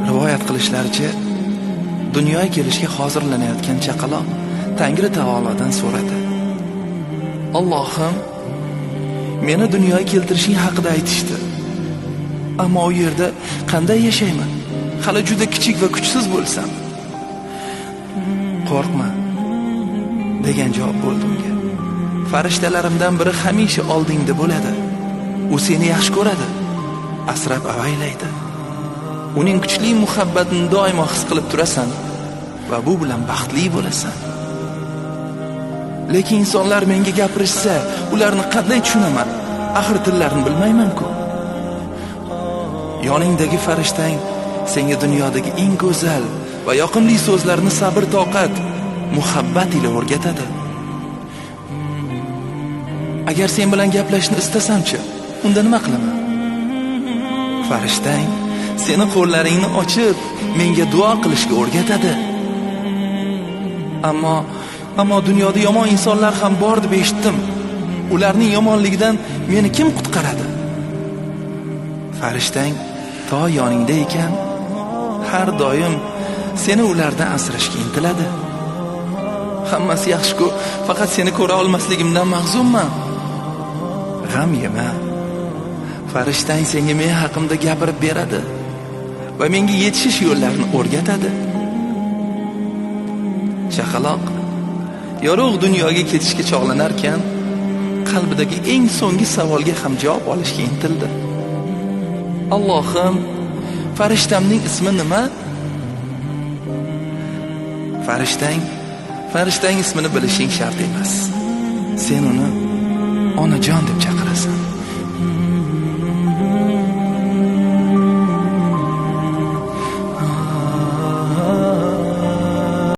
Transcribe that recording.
Rivoyat qilishlaricha, dunyoga kelishga hozirlanayotgan chaqaloq Tangri taolodan so'radi: Allohim, meni dunyoga keltirishing haqida aytishdi. Ammo u yerda qanday yashayman? Hali juda kichik va kuchsiz bo'lsam. Qo'rqma, degan javob bo'ldi unga. Farishtalarimdan biri hamisha oldingda bo'ladi. U seni yaxshi ko'radi, asrab avaylaydi. Uning kuchli muhabbatini doimo his qilib turasan va bu bilan baxtli bo'lasan. Lekin insonlar menga gapirishsa, ularni qanday tushunaman? Axir tillarini bilmayman-ku. Yoningdagi farishtang senga dunyodagi eng go'zal va yoqimli so'zlarni sabr, toqat, muhabbat ila o'rgatadi. Agar sen bilan gaplashishni istasam-chi, unda nima qilaman? Farishtang seni qo'llaringni ochib, menga duo qilishga o'rgatadi. Ammo dunyoda yomon insonlar ham bor deb eshitdim. Ularning yomonligidan meni kim qutqaradi? Farishtang to yoningda ekan, har doim seni ulardan asrashga intiladi. Hammasi yaxshi-ku, faqat seni ko'ra olmasligimdan mahzunman. G'am yema. Farishtang senga men haqimda gapirib beradi va menga yetishish yo'llarini o'rgatadi. Chaqaloq yorug' dunyoga ketishga chog'lanar ekan, qalbidagi eng so'nggi savolga ham javob olishga intildi. Allohim, farishtamning ismi nima? Farishtang ismini bilishing shart emas. Sen uni onajon deb chaqirasan.